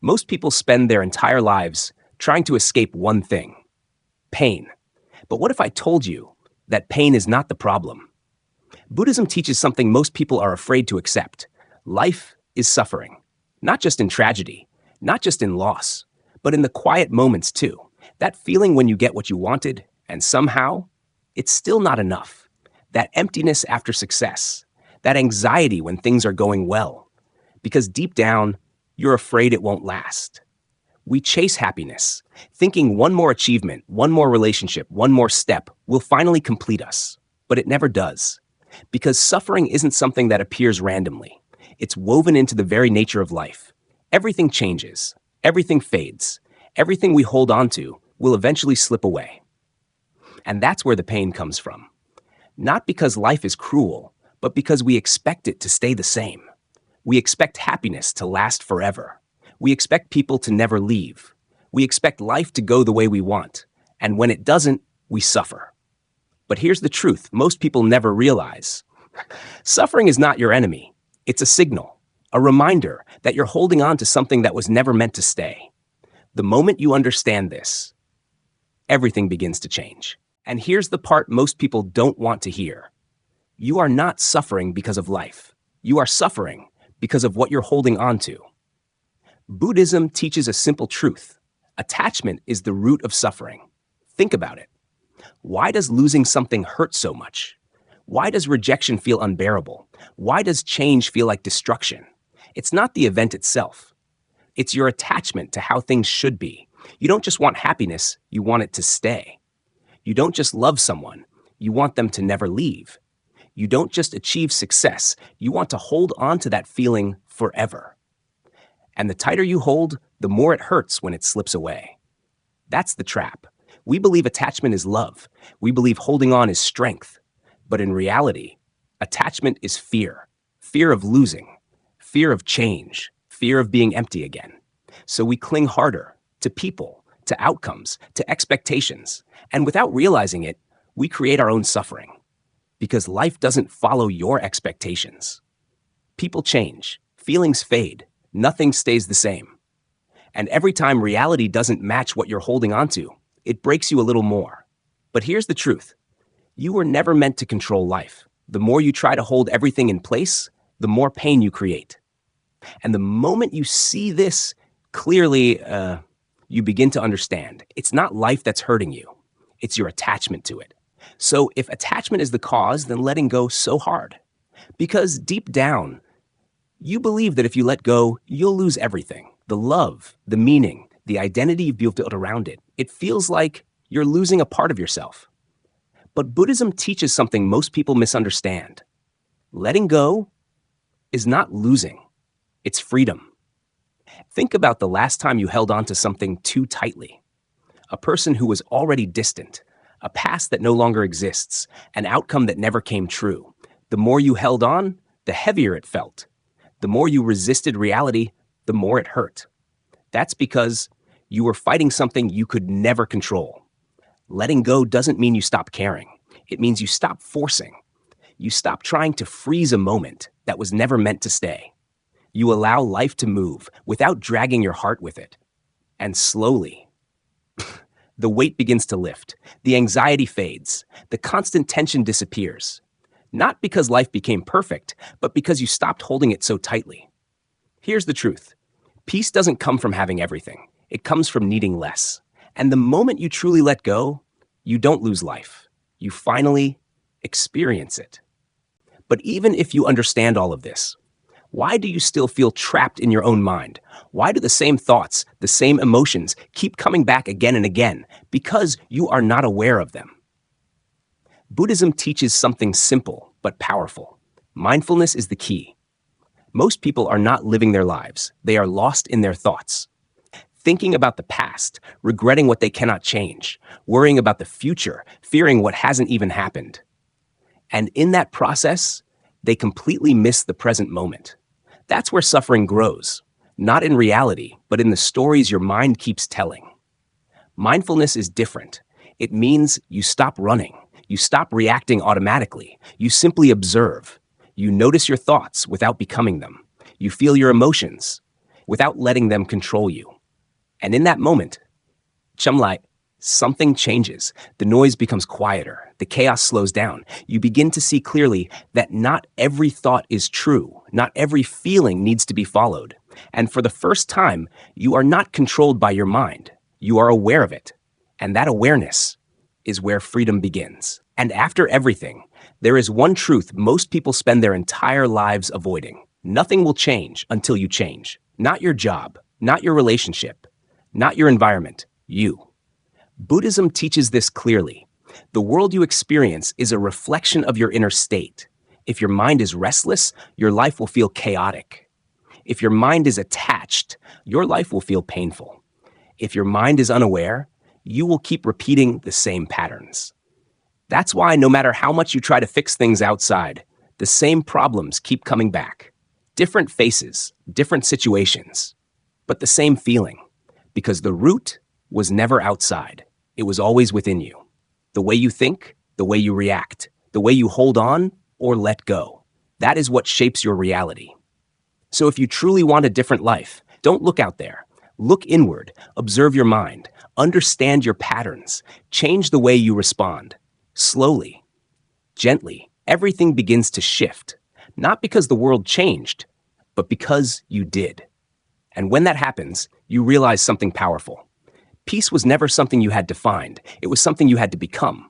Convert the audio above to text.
Most people spend their entire lives trying to escape one thing: pain. But what if I told you that pain is not the problem? Buddhism teaches something most people are afraid to accept. Life is suffering, not just in tragedy, not just in loss, but in the quiet moments too. That feeling when you get what you wanted, and somehow, it's still not enough. That emptiness after success, that anxiety when things are going well, because deep down, you're afraid it won't last. We chase happiness, thinking one more achievement, one more relationship, one more step will finally complete us. But it never does. Because suffering isn't something that appears randomly. It's woven into the very nature of life. Everything changes. Everything fades. Everything we hold on to will eventually slip away. And that's where the pain comes from. Not because life is cruel, but because we expect it to stay the same. We expect happiness to last forever. We expect people to never leave. We expect life to go the way we want. And when it doesn't, we suffer. But here's the truth most people never realize. Suffering is not your enemy. It's a signal, a reminder that you're holding on to something that was never meant to stay. The moment you understand this, everything begins to change. And here's the part most people don't want to hear. You are not suffering because of life. You are suffering because of what you're holding on to. Buddhism teaches a simple truth. Attachment is the root of suffering. Think about it. Why does losing something hurt so much? Why does rejection feel unbearable? Why does change feel like destruction? It's not the event itself. It's your attachment to how things should be. You don't just want happiness, you want it to stay. You don't just love someone, you want them to never leave. You don't just achieve success, you want to hold on to that feeling forever. And the tighter you hold, the more it hurts when it slips away. That's the trap. We believe attachment is love. We believe holding on is strength. But in reality, attachment is fear. Fear of losing, fear of change, fear of being empty again. So we cling harder to people, to outcomes, to expectations. And without realizing it, we create our own suffering. Because life doesn't follow your expectations. People change, feelings fade, nothing stays the same. And every time reality doesn't match what you're holding on to, it breaks you a little more. But here's the truth. You were never meant to control life. The more you try to hold everything in place, the more pain you create. And the moment you see this clearly, you begin to understand. It's not life that's hurting you. It's your attachment to it. So if attachment is the cause, then letting go so hard. Because deep down, you believe that if you let go, you'll lose everything. The love, the meaning, the identity you've built around it. It feels like you're losing a part of yourself. But Buddhism teaches something most people misunderstand. Letting go is not losing. It's freedom. Think about the last time you held on to something too tightly. A person who was already distant, a past that no longer exists, an outcome that never came true. The more you held on, the heavier it felt. The more you resisted reality, the more it hurt. That's because you were fighting something you could never control. Letting go doesn't mean you stop caring. It means you stop forcing. You stop trying to freeze a moment that was never meant to stay. You allow life to move without dragging your heart with it. And slowly, the weight begins to lift. The anxiety fades. The constant tension disappears. Not because life became perfect, but because you stopped holding it so tightly. Here's the truth. Peace doesn't come from having everything. It comes from needing less. And the moment you truly let go, you don't lose life. You finally experience it. But even if you understand all of this, why do you still feel trapped in your own mind? Why do the same thoughts, the same emotions keep coming back again and again? Because you are not aware of them. Buddhism teaches something simple but powerful. Mindfulness is the key. Most people are not living their lives. They are lost in their thoughts. Thinking about the past, regretting what they cannot change, worrying about the future, fearing what hasn't even happened. And in that process, they completely miss the present moment. That's where suffering grows, not in reality, but in the stories your mind keeps telling. Mindfulness is different. It means you stop running. You stop reacting automatically. You simply observe. You notice your thoughts without becoming them. You feel your emotions. without letting them control you. And in that moment, Chumlai, something changes. The noise becomes quieter. The chaos slows down. You begin to see clearly that not every thought is true. Not every feeling needs to be followed. And for the first time, you are not controlled by your mind. You are aware of it. And that awareness is where freedom begins. And after everything, there is one truth most people spend their entire lives avoiding. Nothing will change until you change. Not your job, not your relationship, not your environment, you. Buddhism teaches this clearly. The world you experience is a reflection of your inner state. If your mind is restless, your life will feel chaotic. If your mind is attached, your life will feel painful. If your mind is unaware, you will keep repeating the same patterns. That's why no matter how much you try to fix things outside, the same problems keep coming back. Different faces, different situations, but the same feeling. Because the root was never outside. It was always within you. The way you think, the way you react, the way you hold on or let go. That is what shapes your reality. So if you truly want a different life, don't look out there. Look inward, observe your mind, understand your patterns, change the way you respond. Slowly, gently, everything begins to shift. Not because the world changed, but because you did. And when that happens, you realize something powerful. Peace was never something you had to find. It was something you had to become.